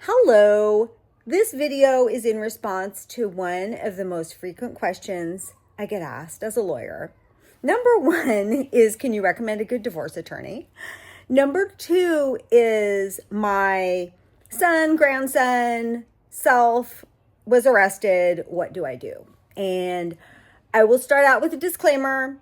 Hello, this video is in response to one of the most frequent questions I get asked as a lawyer. Number one is, can you recommend a good divorce attorney? Number two is my son, grandson, self was arrested. What do I do? And I will start out with a disclaimer.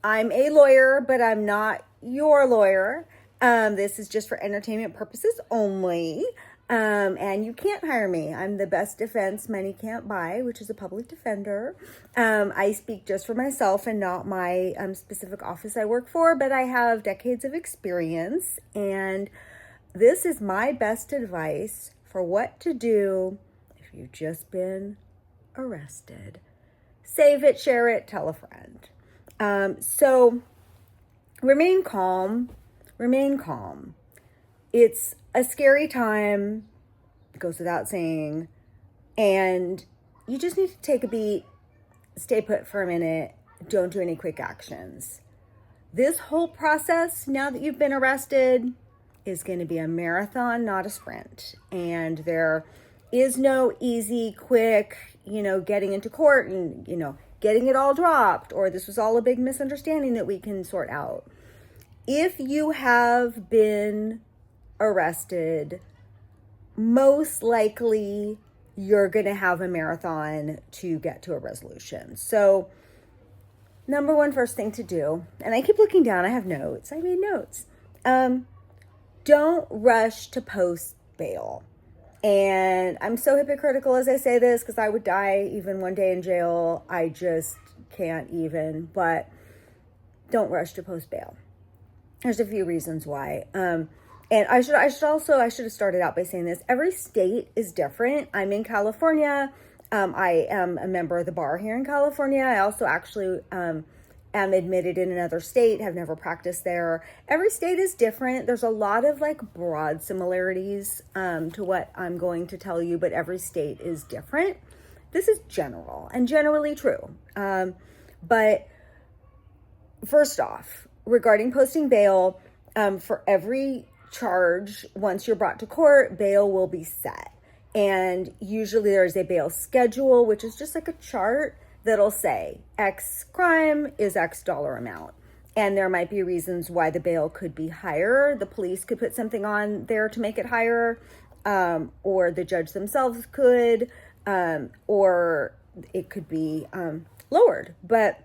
I'm a lawyer, but I'm not your lawyer. This is just for entertainment purposes only. And you can't hire me. I'm the best defense money can't buy, which is a public defender. I speak just for myself and not my specific office I work for, but I have decades of experience. And this is my best advice for what to do if you've just been arrested. Save it, share it, tell a friend. So remain calm. It's a scary time, it goes without saying, and you just need to take a beat, stay put for a minute, don't do any quick actions. This whole process, now that you've been arrested, is going to be a marathon, not a sprint. And there is no easy, quick, getting into court and, getting it all dropped, or this was all a big misunderstanding that we can sort out. If you have been arrested, most likely you're going to have a marathon to get to a resolution. So number one, first thing to do, and I keep looking down, I have notes, I made notes. Don't rush to post bail. And I'm so hypocritical as I say this because I would die even one day in jail. I just can't even, but don't rush to post bail. There's a few reasons why. And I should have started out by saying this. Every state is different. I'm in California. I am a member of the bar here in California. I also actually am admitted in another state, have never practiced there. Every state is different. There's a lot of broad similarities to what I'm going to tell you, but every state is different. This is general and generally true. But first off, regarding posting bail, for every charge, once you're brought to court, bail will be set. And usually there's a bail schedule, which is just like a chart that'll say X crime is X dollar amount. And there might be reasons why the bail could be higher. The police could put something on there to make it higher, or the judge themselves could, or it could be lowered. But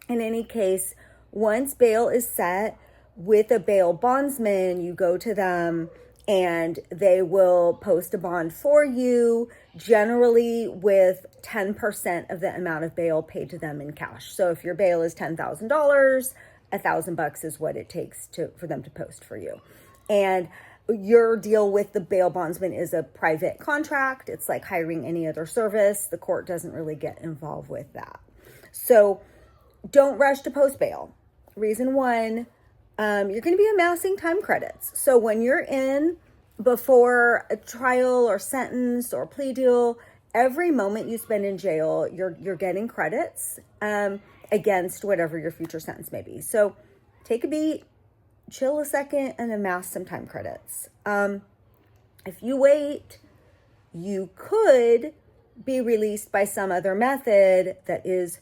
in any case, once bail is set with a bail bondsman, you go to them and they will post a bond for you, generally with 10% of the amount of bail paid to them in cash. So if your bail is $10,000, $1,000 is what it takes for them to post for you. And your deal with the bail bondsman is a private contract. It's like hiring any other service. The court doesn't really get involved with that. So don't rush to post bail. Reason one, you're going to be amassing time credits. So when you're in before a trial or sentence or plea deal, every moment you spend in jail, you're getting credits against whatever your future sentence may be. So take a beat, chill a second, and amass some time credits. If you wait, you could be released by some other method that is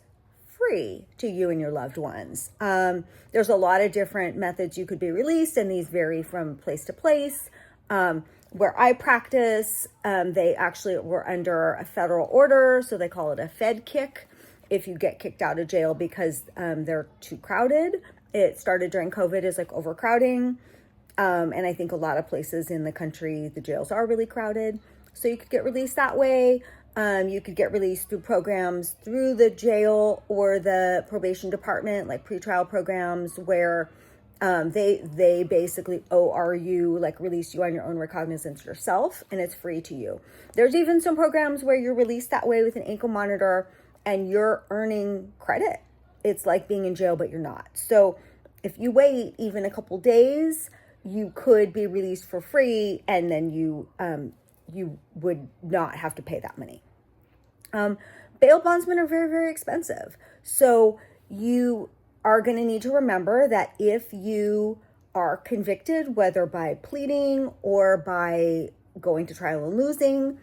free to you and your loved ones. There's a lot of different methods you could be released, and these vary from place to place. Where I practice, they actually were under a federal order, so they call it a Fed kick. If you get kicked out of jail because they're too crowded. It started during COVID as overcrowding, and I think a lot of places in the country, the jails are really crowded. So you could get released that way. You could get released through programs through the jail or the probation department, like pretrial programs where they basically ORU, release you on your own recognizance yourself, and it's free to you. There's even some programs where you're released that way with an ankle monitor and you're earning credit. It's like being in jail, but you're not. So if you wait even a couple days, you could be released for free, and then you would not have to pay that money. Bail bondsmen are very, very expensive. So you are going to need to remember that if you are convicted, whether by pleading or by going to trial and losing.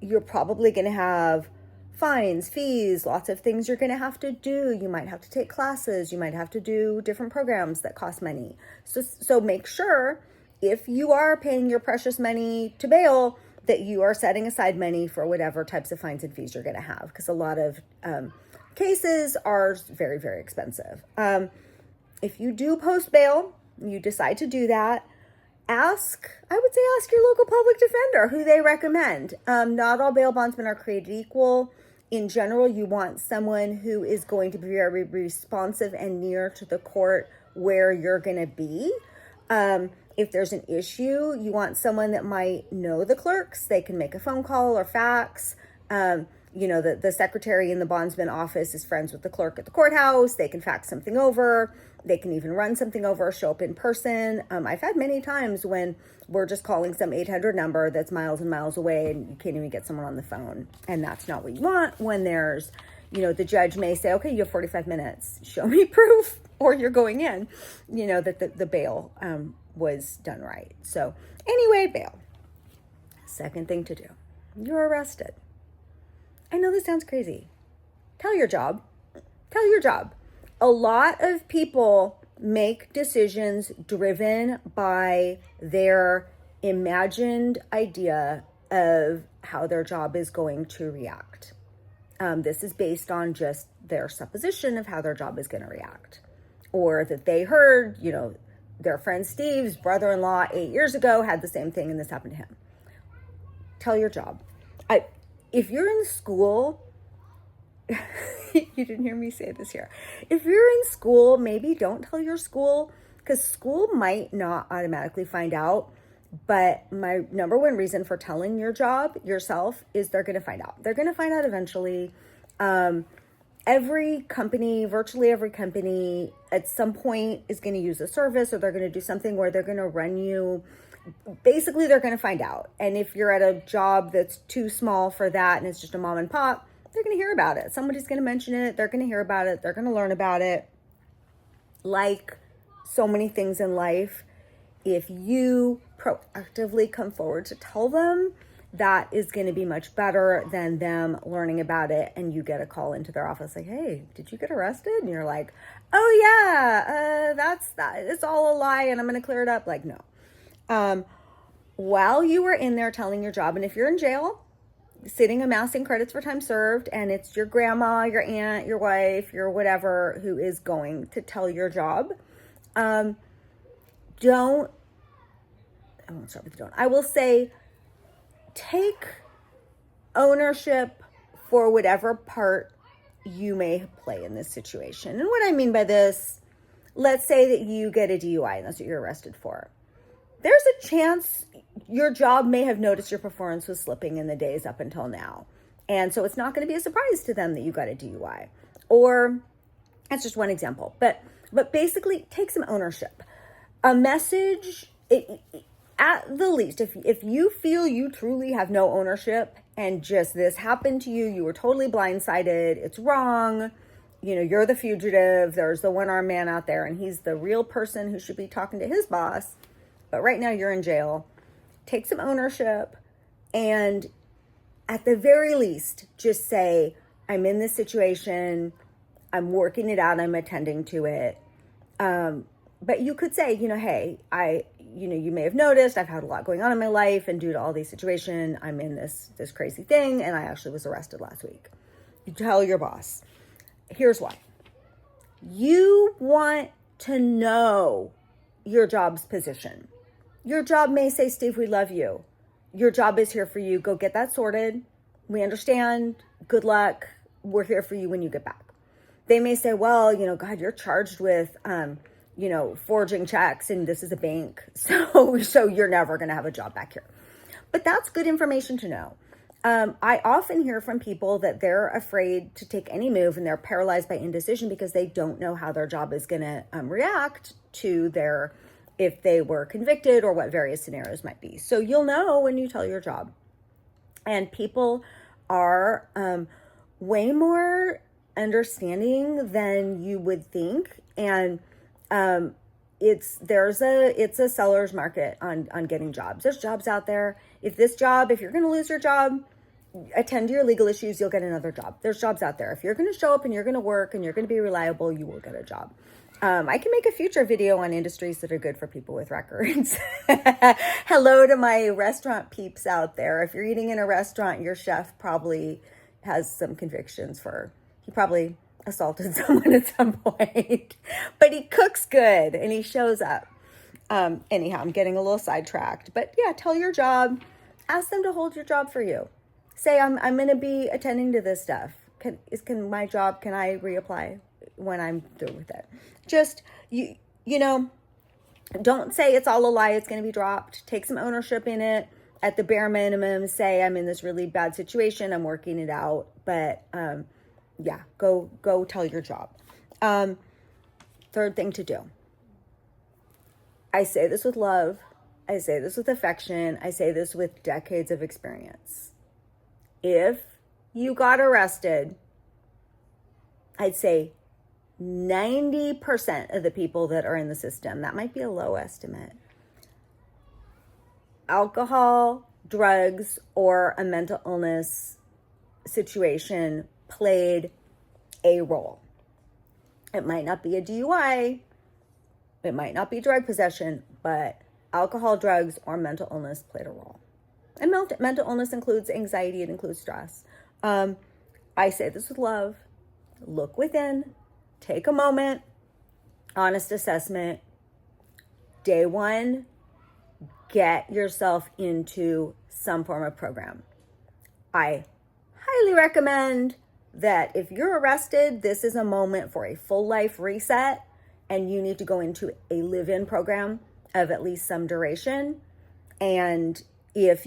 You're probably going to have fines, fees, lots of things you're going to have to do. You might have to take classes. You might have to do different programs that cost money. So make sure if you are paying your precious money to bail that you are setting aside money for whatever types of fines and fees you're going to have, because a lot of cases are very, very expensive. If you do post bail, you decide to do that, ask your local public defender who they recommend. Not all bail bondsmen are created equal. In general, you want someone who is going to be very responsive and near to the court where you're going to be. If there's an issue, you want someone that might know the clerks. They can make a phone call or fax. The secretary in the bondsman office is friends with the clerk at the courthouse. They can fax something over. They can even run something over, show up in person. I've had many times when we're just calling some 800 number that's miles and miles away and you can't even get someone on the phone. And that's not what you want when there's, the judge may say, okay, you have 45 minutes. Show me proof or you're going in, that the bail was done right. So anyway, bail. Second thing to do, you're arrested. I know this sounds crazy. Tell your job. A lot of people make decisions driven by their imagined idea of how their job is going to react. This is based on just their supposition of how their job is going to react. Or that they heard, their friend Steve's brother-in-law 8 years ago had the same thing and this happened to him. Tell your job. If you're in school, you didn't hear me say this here. If you're in school, maybe don't tell your school, because school might not automatically find out. But my number one reason for telling your job yourself is they're going to find out. They're going to find out eventually. Every company, virtually every company at some point is going to use a service, or they're going to do something where they're going to run you. Basically, they're going to find out. And if you're at a job that's too small for that and it's just a mom and pop, they're going to hear about it. Somebody's going to mention it. They're going to hear about it. They're going to learn about it. Like so many things in life, if you proactively come forward to tell them, that is going to be much better than them learning about it and you get a call into their office like, hey, did you get arrested? And you're like, oh yeah, that's that. It's all a lie and I'm going to clear it up. Like, no. While you were in there telling your job, and if you're in jail, sitting amassing credits for time served, and it's your grandma, your aunt, your wife, your whatever who is going to tell your job, I won't start with don't. I will say, take ownership for whatever part you may play in this situation. And what I mean by this, let's say that you get a DUI and that's what you're arrested for. There's a chance your job may have noticed your performance was slipping in the days up until now. And so it's not going to be a surprise to them that you got a DUI. Or that's just one example. But basically, take some ownership. A message, at the least, if you feel you truly have no ownership and just this happened to you, you were totally blindsided, it's wrong, you're the fugitive, there's the one-armed man out there and he's the real person who should be talking to his boss, but right now you're in jail, take some ownership and at the very least, just say, I'm in this situation, I'm working it out, I'm attending to it. But you could say, hey, you may have noticed I've had a lot going on in my life and due to all these situations, I'm in this crazy thing and I actually was arrested last week. You tell your boss, here's why. You want to know your job's position. Your job may say, Steve, we love you. Your job is here for you. Go get that sorted. We understand. Good luck. We're here for you when you get back. They may say, well, God, you're charged with, forging checks and this is a bank. So you're never going to have a job back here. But that's good information to know. I often hear from people that they're afraid to take any move and they're paralyzed by indecision because they don't know how their job is going to react to if they were convicted or what various scenarios might be. So you'll know when you tell your job. And people are way more understanding than you would think. And it's a seller's market on getting jobs. There's jobs out there. If you're going to lose your job, attend to your legal issues, you'll get another job. There's jobs out there. If you're going to show up and you're going to work and you're going to be reliable, you will get a job. I can make a future video on industries that are good for people with records. Hello to my restaurant peeps out there. If you're eating in a restaurant, your chef probably has some convictions he probably assaulted someone at some point, but he cooks good and he shows up. Anyhow, I'm getting a little sidetracked, but yeah, tell your job, ask them to hold your job for you. Say, I'm going to be attending to this stuff. Can I reapply when I'm through with it? Just, you know, don't say it's all a lie. It's going to be dropped. Take some ownership in it. At the bare minimum, say I'm in this really bad situation. I'm working it out, but, yeah, go tell your job. Third thing to do. I say this with love. I say this with affection. I say this with decades of experience. If you got arrested, I'd say 90% of the people that are in the system, that might be a low estimate, alcohol, drugs, or a mental illness situation played a role. It might not be a DUI, it might not be drug possession, but alcohol, drugs, or mental illness played a role. And mental illness includes anxiety, it includes stress. I say this with love. Look within, take a moment, honest assessment. Day one, get yourself into some form of program. I highly recommend that if you're arrested, this is a moment for a full life reset and you need to go into a live-in program of at least some duration. And if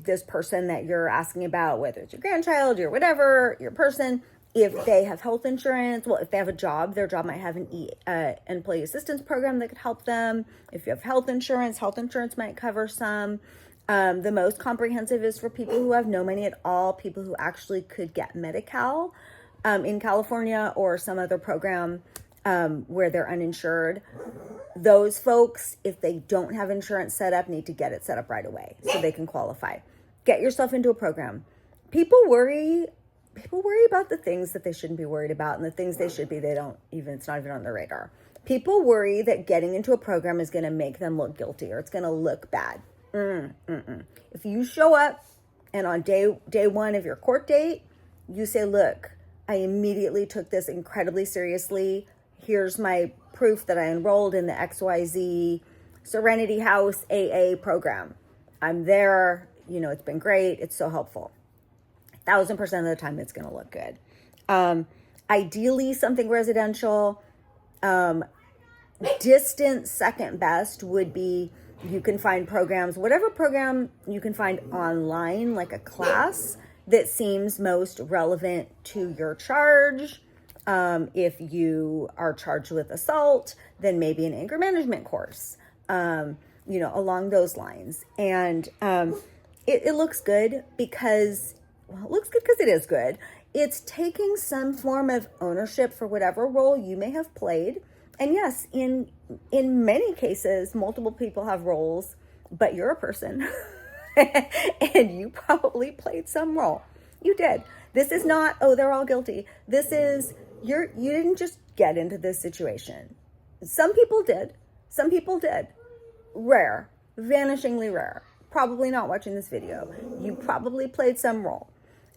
this person that you're asking about, whether it's your grandchild, your whatever, your person, if they have health insurance, well, if they have a job, their job might have an employee assistance program that could help them. If you have health insurance might cover some. The most comprehensive is for people who have no money at all, people who actually could get Medi-Cal in California or some other program where they're uninsured. Those folks, if they don't have insurance set up, need to get it set up right away so they can qualify. Get yourself into a program. People worry about the things that they shouldn't be worried about, and the things they should be, it's not even on their radar. People worry that getting into a program is going to make them look guilty or it's going to look bad. If you show up and on day one of your court date, you say, look, I immediately took this incredibly seriously. Here's my proof that I enrolled in the XYZ Serenity House AA program. I'm there. It's been great. It's so helpful. 1,000% of the time, it's going to look good. Ideally, something residential. Distant second best would be you can find programs, whatever program you can find online, like a class that seems most relevant to your charge. If you are charged with assault, then maybe an anger management course, along those lines. And it looks good because it is good. It's taking some form of ownership for whatever role you may have played. And yes, in many cases, multiple people have roles, but you're a person and you probably played some role. You did. This is not, they're all guilty. This is, you didn't just get into this situation. Some people did. Rare, vanishingly rare. Probably not watching this video. You probably played some role.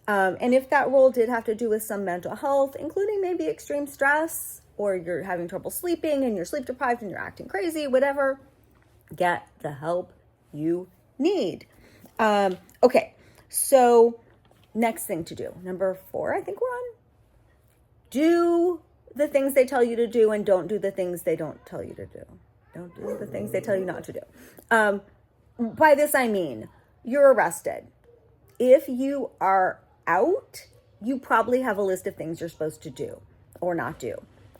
And if that role did have to do with some mental health, including maybe extreme stress, or you're having trouble sleeping and you're sleep deprived and you're acting crazy, whatever, get the help you need. Okay, so next thing to do. Number 4, I think we're on. Do the things they tell you to do and don't do the things they don't tell you to do. Don't do the things they tell you not to do. By this, I mean, you're arrested. If you are out, you probably have a list of things you're supposed to do or not do.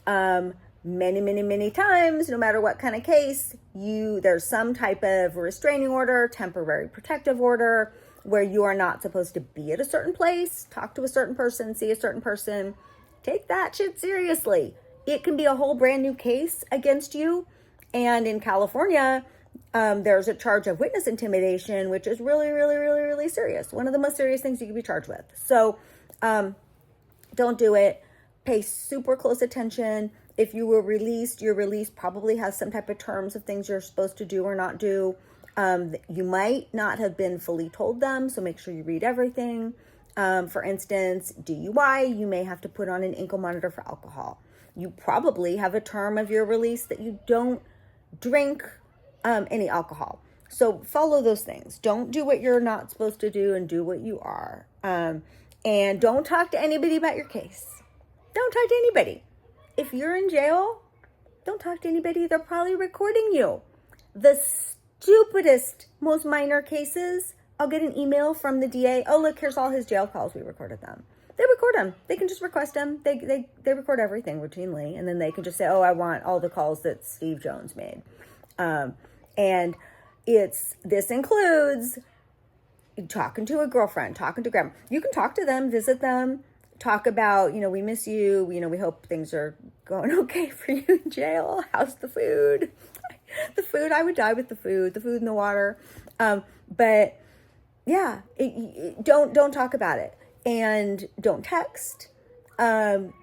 Many times, no matter what kind of case, there's some type of restraining order, temporary protective order, where you are not supposed to be at a certain place, talk to a certain person, see a certain person. Take that shit seriously. it can be a whole brand new case against you. And in California, there's a charge of witness intimidation, which is really, really, really, really serious. One of the most serious things you could be charged with. So don't do it. Pay super close attention. If you were released, your release probably has some type of terms of things you're supposed to do or not do. You might not have been fully told them, so make sure you read everything. For instance, DUI, you may have to put on an ankle monitor for alcohol. You probably have a term of your release that you don't drink any alcohol. So follow those things. Don't do what you're not supposed to do and do what you are. And don't talk to anybody about your case. Don't talk to anybody. If you're in jail, don't talk to anybody. They're probably recording you. The stupidest, most minor cases, I'll get an email from the DA. Oh, look, here's all his jail calls. We recorded them. They record them. They can just request them. They record everything routinely. And then they can just say, oh, I want all the calls that Steve Jones made. And this includes talking to a girlfriend, talking to grandma. You can talk to them, visit them, talk about, we miss you. We hope things are going okay for you in jail. How's the food? The food, I would die with the food and the water. But yeah, don't talk about it, and don't text. Don't,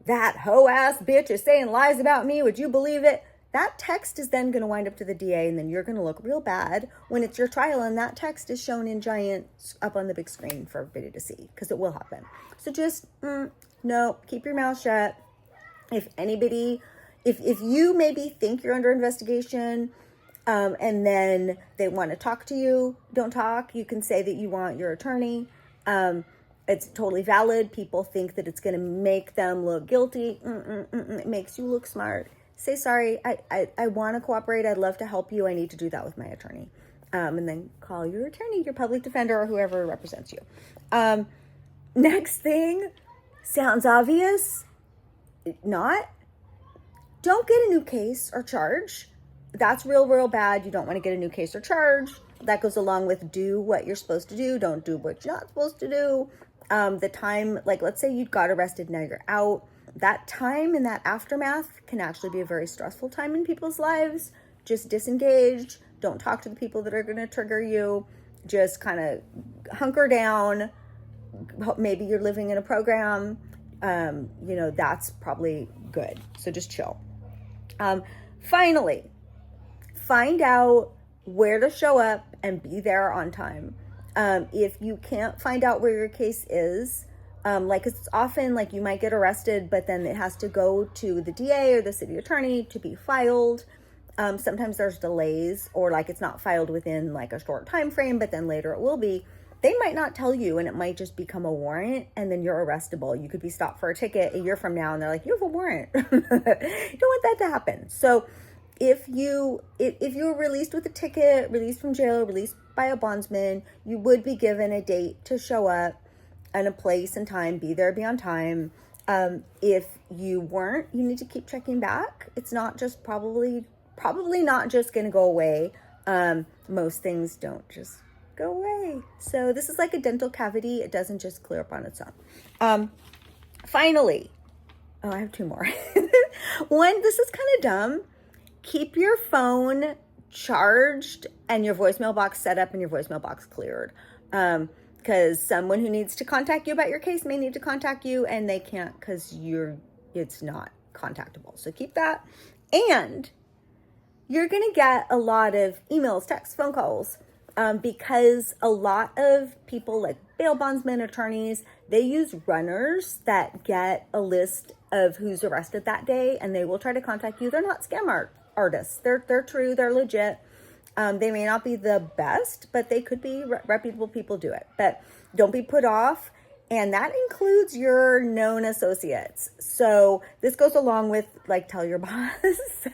that hoe ass bitch is saying lies about me. Would you believe it? That text is then going to wind up to the DA, and then you're going to look real bad when it's your trial, and that text is shown in giant up on the big screen for everybody to see, because it will happen. So just, no, keep your mouth shut. If anybody, if you maybe think you're under investigation, and then they want to talk to you, don't talk. You can say that you want your attorney. It's totally valid. People think that it's going to make them look guilty. It makes you look smart. Say, sorry, I want to cooperate. I'd love to help you. I need to do that with my attorney. And then call your attorney, your public defender, or whoever represents you. Next thing, sounds obvious. Not. Don't get a new case or charge. That's real bad. You don't want to get a new case or charge. That goes along with do what you're supposed to do. Don't do what you're not supposed to do. The time, like let's say you got arrested, now you're out. That time and that aftermath can actually be a very stressful time in people's lives. Just disengage. Don't talk to the people that are going to trigger you. Just kind of hunker down. Maybe you're living in a program. That's probably good. So just chill. Finally, find out where to show up and be there on time. If you can't find out where your case is, it's often like you might get arrested, but then it has to go to the DA or the city attorney to be filed. Sometimes there's delays, or like it's not filed within like a short time frame, but then later it will be. They might not tell you, and it might just become a warrant, and then you're arrestable. You could be stopped for a ticket a year from now, and they're like, you have a warrant. You don't want that to happen. So if you were released with a ticket, released from jail, released by a bondsman, you would be given a date to show up and a place and time. Be there, be on time. If you weren't, you need to keep checking back. It's not just probably not just going to go away. Most things don't just go away. So this is like a dental cavity. It doesn't just clear up on its own. Finally, I have two more. One, this is kind of dumb. Keep your phone charged and your voicemail box set up and your voicemail box cleared. Because someone who needs to contact you about your case may need to contact you, and they can't because it's not contactable. So keep that. And you're going to get a lot of emails, texts, phone calls, because a lot of people like bail bondsmen, attorneys, they use runners that get a list of who's arrested that day, and they will try to contact you. They're not scam artists. They're true. They're legit. They may not be the best, but they could be reputable people do it. But don't be put off. And that includes your known associates. So this goes along with like, tell your boss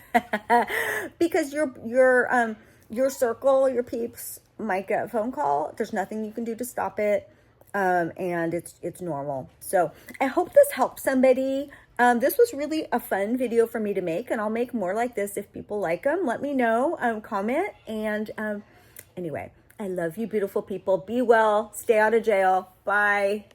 because your circle, your peeps might get a phone call. There's nothing you can do to stop it. And it's normal. So I hope this helps somebody. This was really a fun video for me to make, and I'll make more like this if people like them. Let me know, comment. And anyway, I love you, beautiful people. Be well, stay out of jail. Bye.